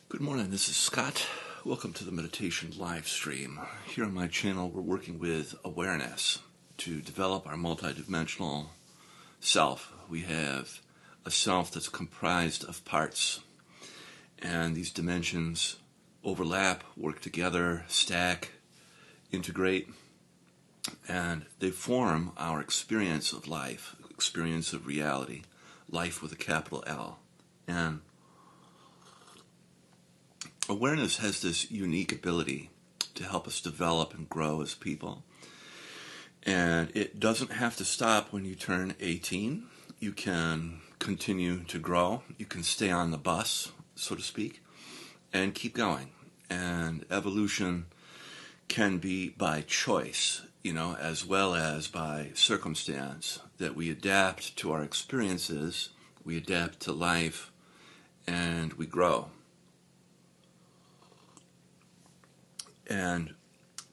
Good morning, this is Scott. Welcome to the meditation live stream. Here on my channel, we're working with awareness to develop our multidimensional self. We have a self that's comprised of parts, and these dimensions overlap, work together, stack, integrate, and they form our experience of life, experience of reality, life with a capital L. And awareness has this unique ability to help us develop and grow as people. And it doesn't have to stop when you turn 18. You can continue to grow. You can stay on the bus, so to speak, and keep going. And evolution can be by choice, as well as by circumstance, that we adapt to our experiences, we adapt to life, and we grow. And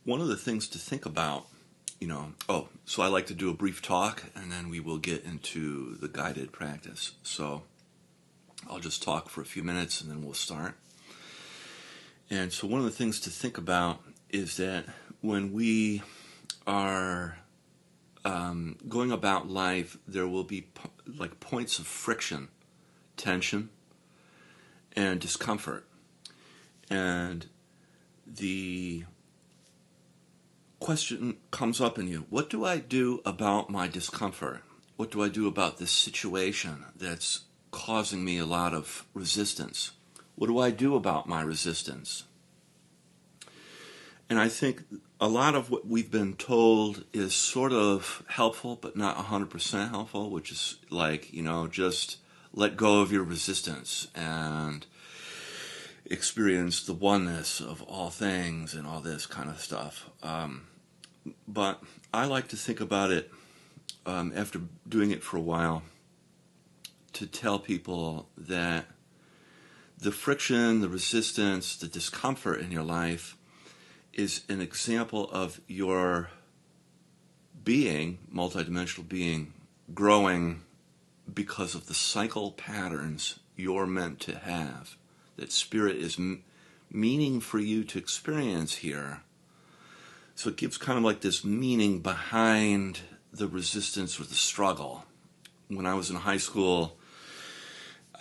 one of the things to think about, so I like to do a brief talk and then we will get into the guided practice. So I'll just talk for a few minutes and then we'll start. And so one of the things to think about is that when we are going about life, there will be like points of friction, tension, and discomfort. And the question comes up in you, what do I do about my discomfort? What do I do about this situation that's causing me a lot of resistance? What do I do about my resistance? And I think a lot of what we've been told is sort of helpful, but not 100% helpful, which is like, just let go of your resistance and experience the oneness of all things and all this kind of stuff. But I like to think about it after doing it for a while, to tell people that the friction, the resistance, the discomfort in your life is an example of your being, multidimensional being, growing because of the cycle patterns you're meant to have, that spirit is meaning for you to experience here. So it gives kind of like this meaning behind the resistance or the struggle. When I was in high school,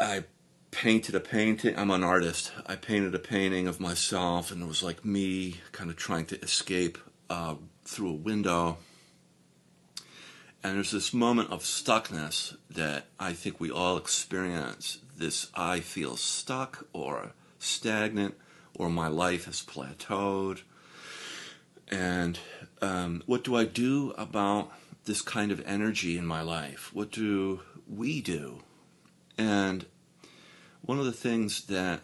I painted a painting. I'm an artist. I painted a painting of myself, and it was like me kind of trying to escape through a window. And there's this moment of stuckness that I think we all experience. This, I feel stuck or stagnant, or my life has plateaued. And what do I do about this kind of energy in my life? What do we do? And one of the things that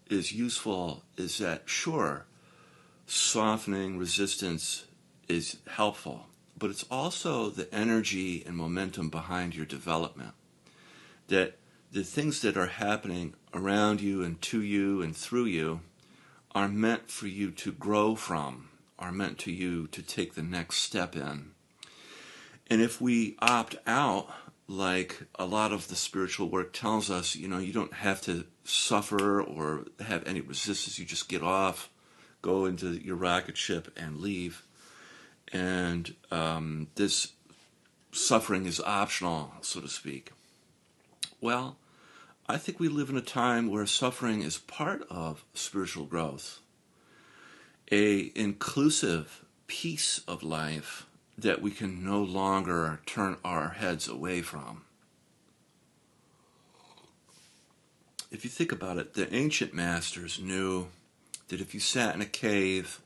is useful is that, sure, softening resistance is helpful, but it's also the energy and momentum behind your development. That the things that are happening around you and to you and through you are meant for you to grow from, are meant to you to take the next step in. And if we opt out, like a lot of the spiritual work tells us, you don't have to suffer or have any resistance. You just get off, go into your rocket ship and leave. And this suffering is optional, so to speak. Well, I think we live in a time where suffering is part of spiritual growth, a inclusive piece of life that we can no longer turn our heads away from. If you think about it, the ancient masters knew that if you sat in a cave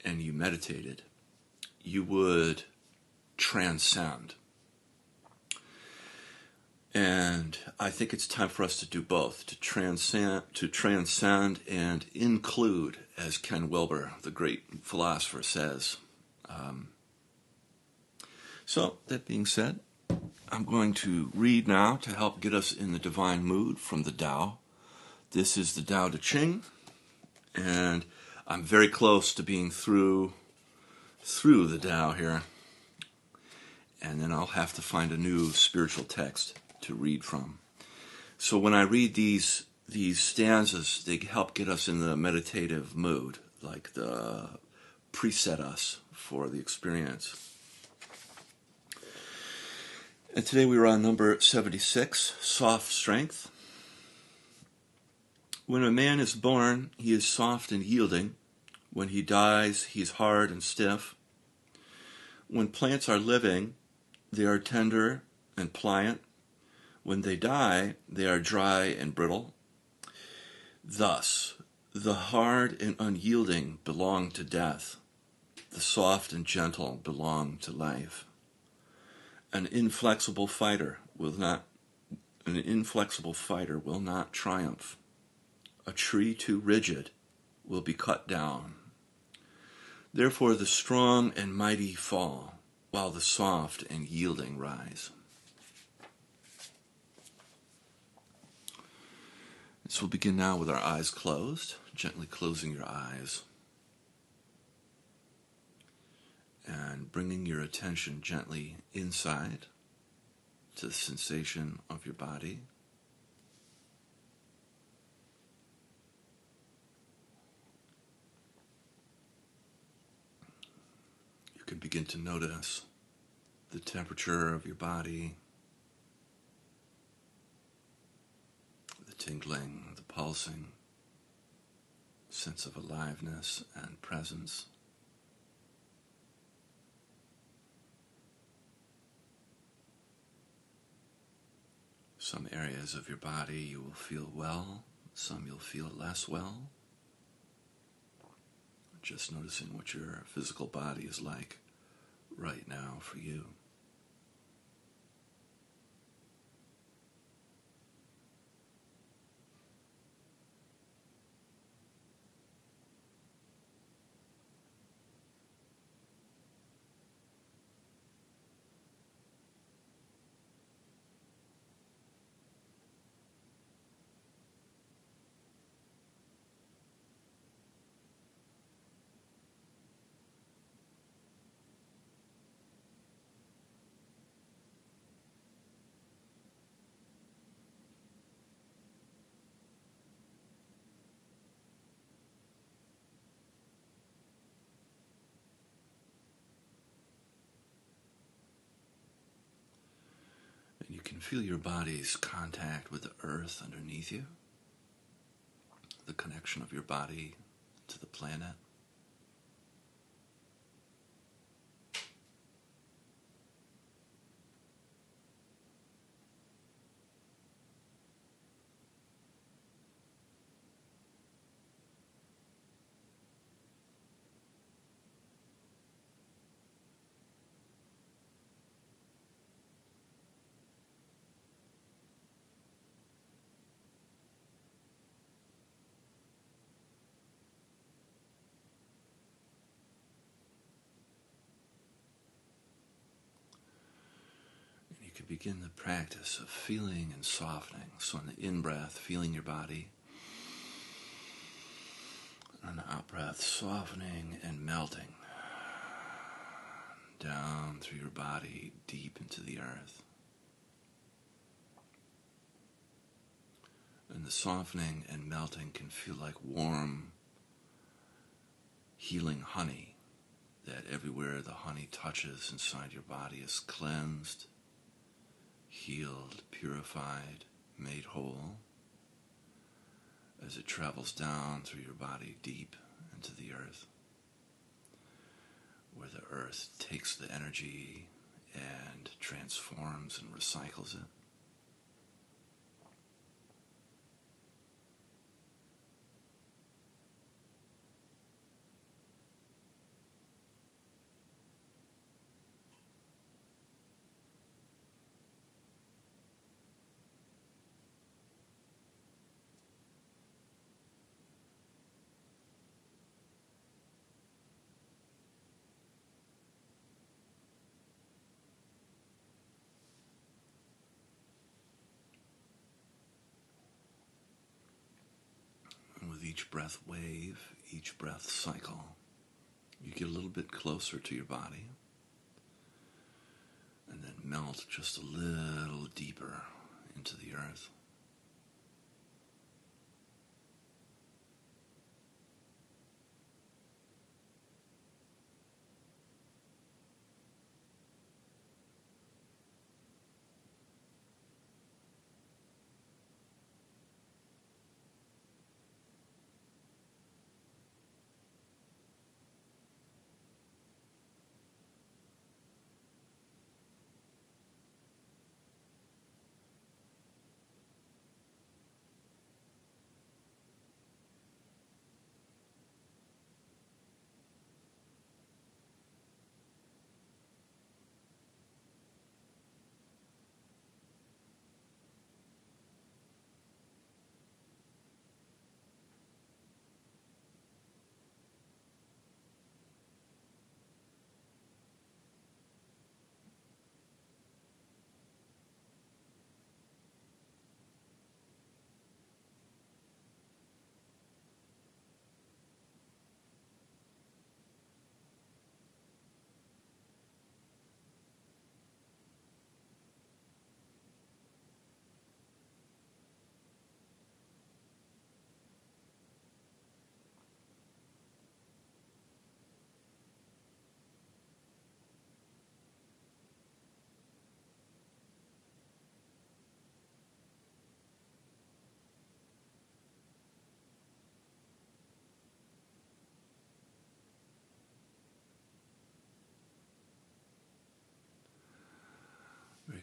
and you meditated, you would transcend. And I think it's time for us to do both, to transcend and include, as Ken Wilber, the great philosopher, says. So, that being said, I'm going to read now to help get us in the divine mood from the Tao. This is the Tao Te Ching, and I'm very close to being through the Tao here. And then I'll have to find a new spiritual text to read from. So when I read these these stanzas, they help get us in the meditative mood, like the preset us for the experience. And today we were on number 76, Soft Strength. When a man is born, he is soft and yielding. When he dies, he is hard and stiff. When plants are living, they are tender and pliant. When they die, they are dry and brittle. Thus, the hard and unyielding belong to death. The soft and gentle belong to life. An inflexible fighter will not triumph. A tree too rigid will be cut down. Therefore the strong and mighty fall, while the soft and yielding rise. So we'll begin now with our eyes closed, gently closing your eyes and bringing your attention gently inside to the sensation of your body. You can begin to notice the temperature of your body, the tingling, the pulsing, sense of aliveness and presence. Some areas of your body you will feel well, some you'll feel less well. Just noticing what your physical body is like right now for you. And you can feel your body's contact with the earth underneath you, the connection of your body to the planet. And you can begin the practice of feeling and softening. So on the in-breath, feeling your body. On the out-breath, softening and melting down through your body, deep into the earth. And the softening and melting can feel like warm, healing honey, that everywhere the honey touches inside your body is cleansed, healed, purified, made whole, as it travels down through your body deep into the earth, where the earth takes the energy and transforms and recycles it. And with each breath wave, each breath cycle, you get a little bit closer to your body and then melt just a little deeper into the earth.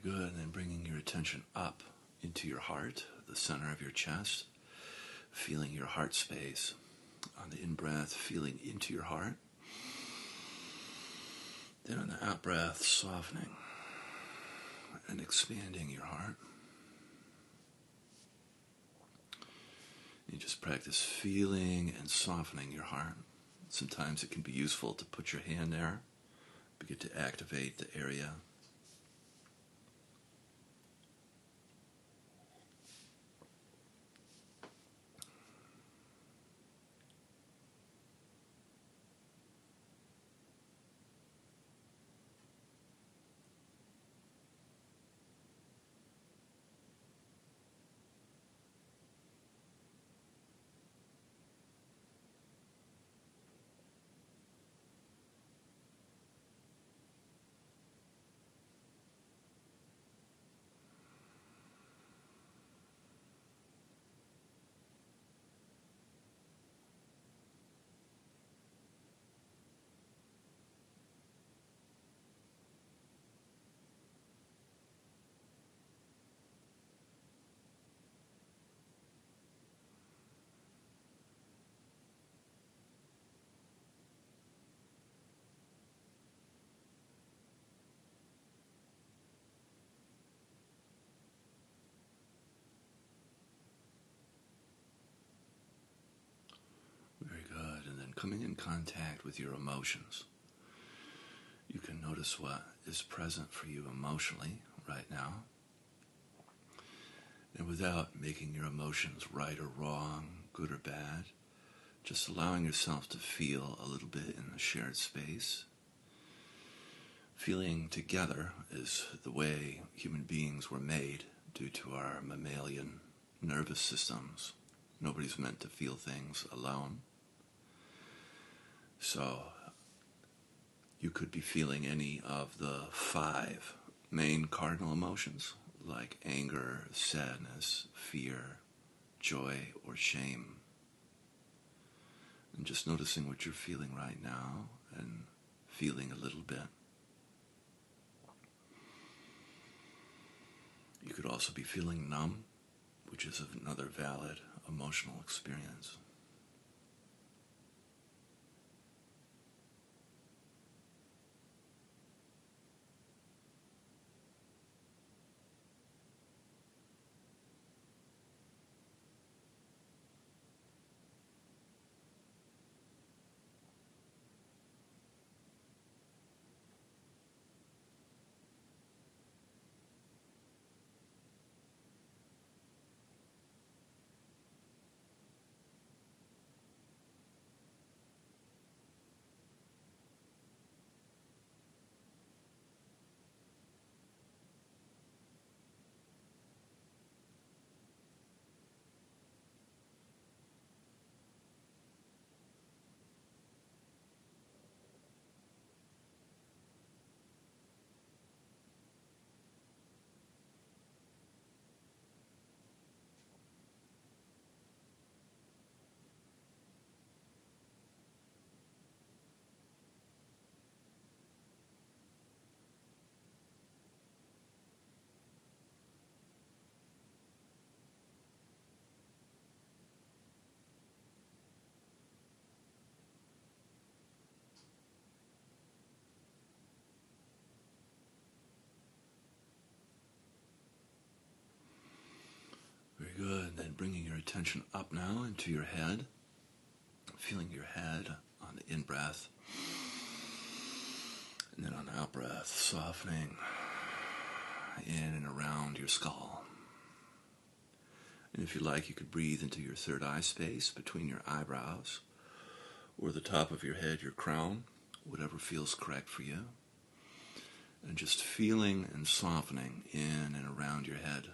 Very good. And then bringing your attention up into your heart, the center of your chest, feeling your heart space. On the in-breath, feeling into your heart. Then on the out-breath, softening and expanding your heart. You just practice feeling and softening your heart. Sometimes it can be useful to put your hand there, begin to activate the area. Very good. And then coming in contact with your emotions. You can notice what is present for you emotionally right now. And without making your emotions right or wrong, good or bad, just allowing yourself to feel a little bit in the shared space. Feeling together is the way human beings were made due to our mammalian nervous systems. Nobody's meant to feel things alone. So you could be feeling any of the 5 main cardinal emotions, like anger, sadness, fear, joy, or shame. And just noticing what you're feeling right now and feeling a little bit. You could also be feeling numb, which is another valid emotional experience. Very good. Then bringing your attention up now into your head. Feeling your head on the in-breath. And then on the out-breath, softening in and around your skull. And if you like, you could breathe into your third eye space between your eyebrows, or the top of your head, your crown, whatever feels correct for you. And just feeling and softening in and around your head.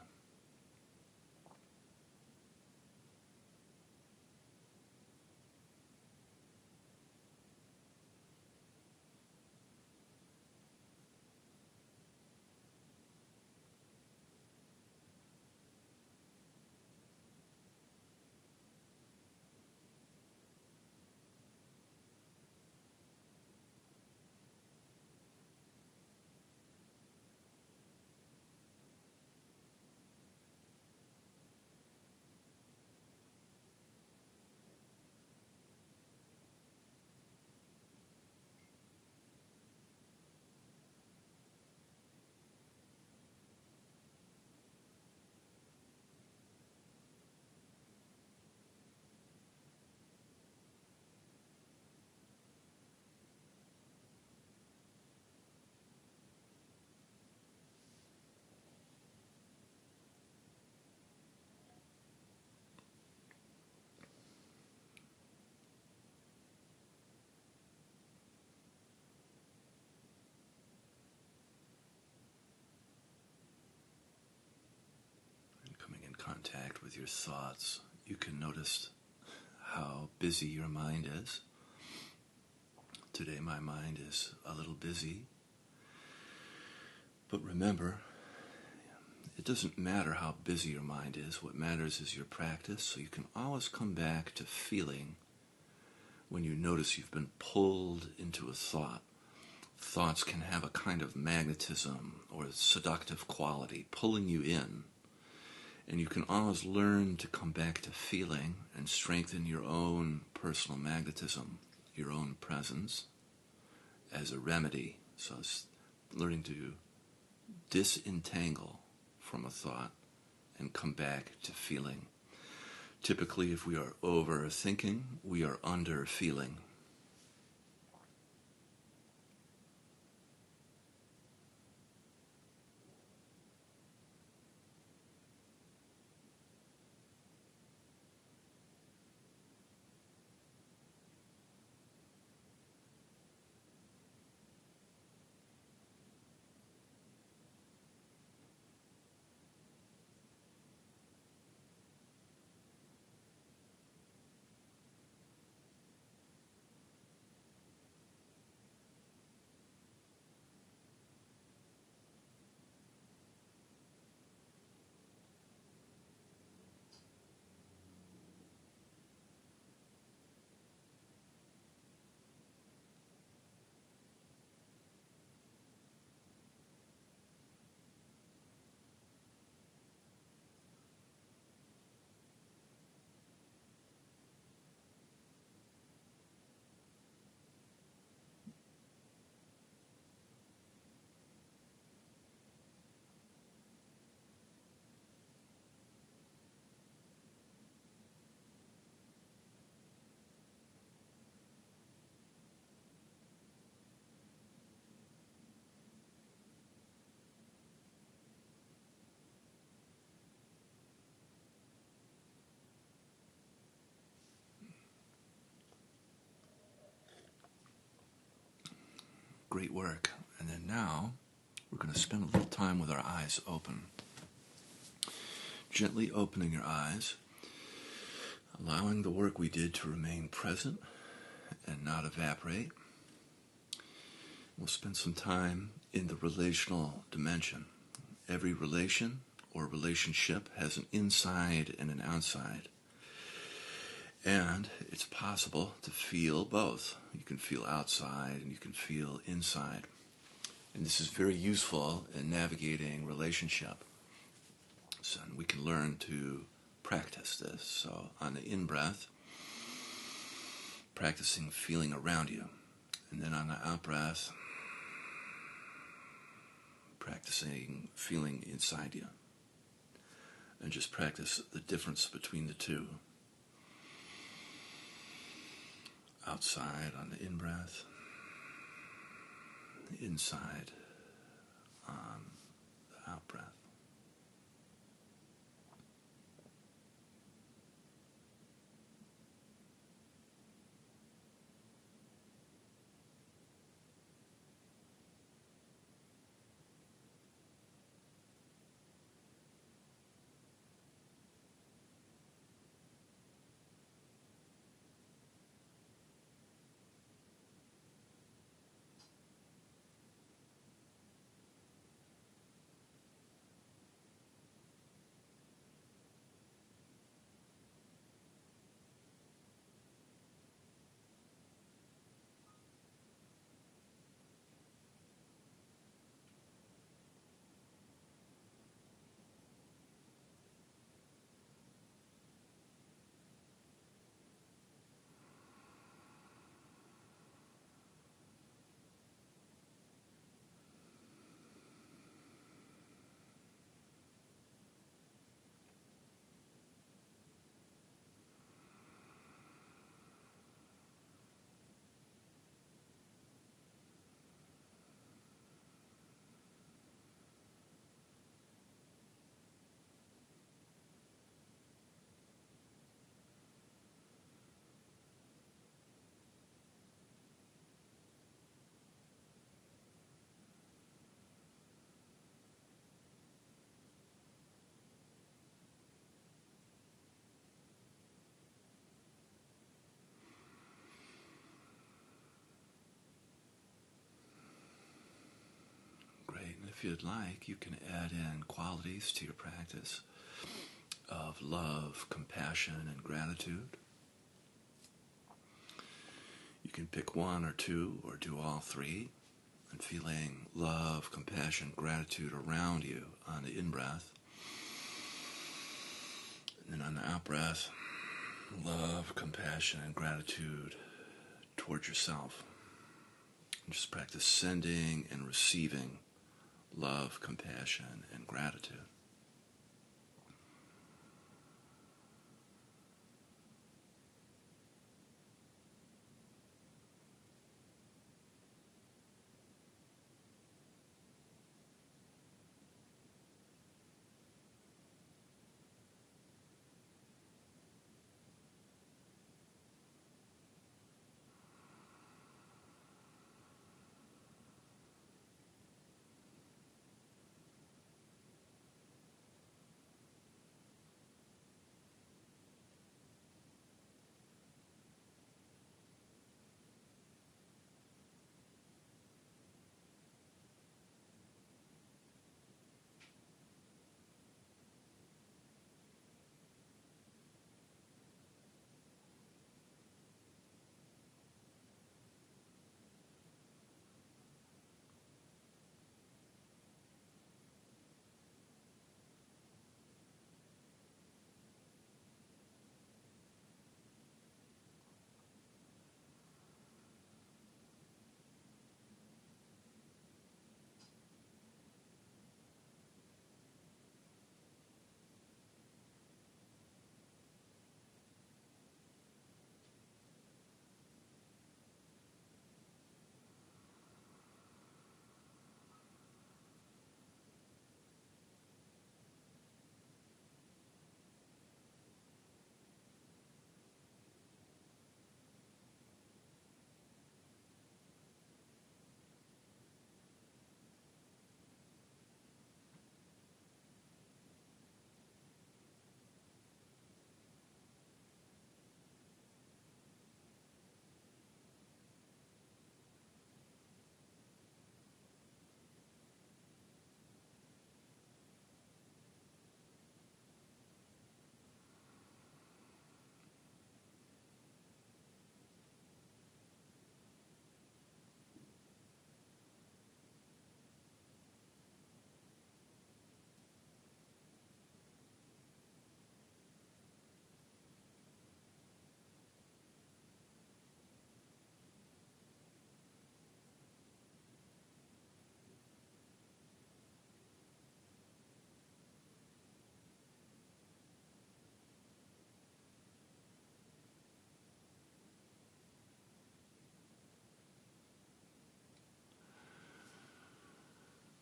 contact with your thoughts, you can notice how busy your mind is. Today my mind is a little busy. But remember, it doesn't matter how busy your mind is. What matters is your practice. So you can always come back to feeling when you notice you've been pulled into a thought. Thoughts can have a kind of magnetism or seductive quality, pulling you in. And you can always learn to come back to feeling and strengthen your own personal magnetism, your own presence, as a remedy. So it's learning to disentangle from a thought and come back to feeling. Typically, if we are overthinking, we are under feeling. Great work. And then now, we're going to spend a little time with our eyes open. Gently opening your eyes, allowing the work we did to remain present and not evaporate. We'll spend some time in the relational dimension. Every relation or relationship has an inside and an outside. And it's possible to feel both. You can feel outside and you can feel inside. And this is very useful in navigating relationship. So we can learn to practice this. So on the in-breath, practicing feeling around you. And then on the out-breath, practicing feeling inside you. And just practice the difference between the two. Outside on the in-breath, inside on the out-breath. if you'd like, you can add in qualities to your practice of love, compassion, and gratitude. You can pick one or two or do all three, and feeling love, compassion, gratitude around you on the in-breath. And then on the out-breath, love, compassion, and gratitude towards yourself. And just practice sending and receiving love, compassion, and gratitude.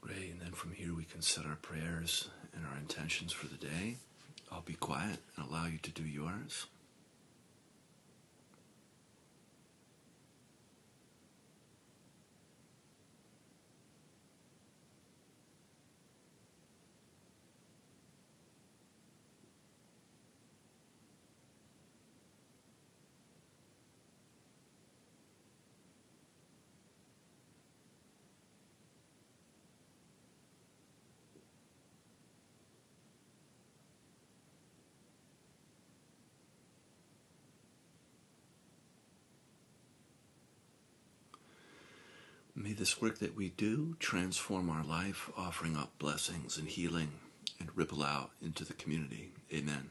Great, and then from here we can set our prayers and our intentions for the day. I'll be quiet and allow you to do yours. May this work that we do transform our life, offering up blessings and healing, and ripple out into the community. Amen.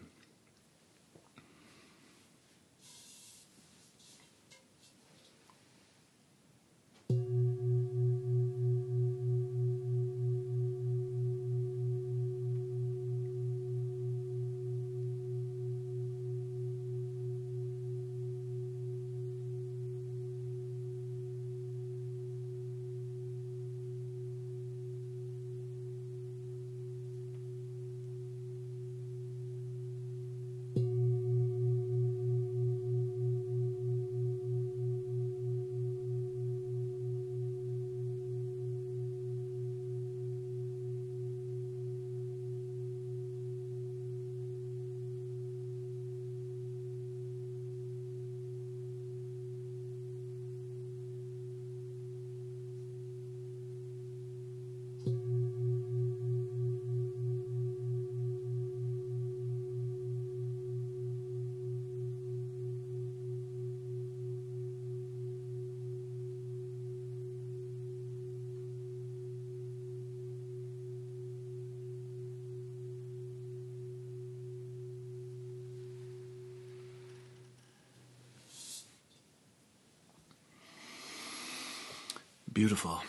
Beautiful.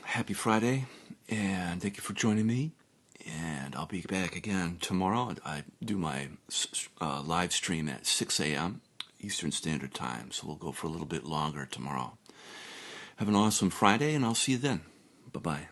Happy Friday, and thank you for joining me. And I'll be back again tomorrow. I do my live stream at 6 a.m. Eastern Standard Time, so we'll go for a little bit longer tomorrow. Have an awesome Friday, and I'll see you then. Bye-bye.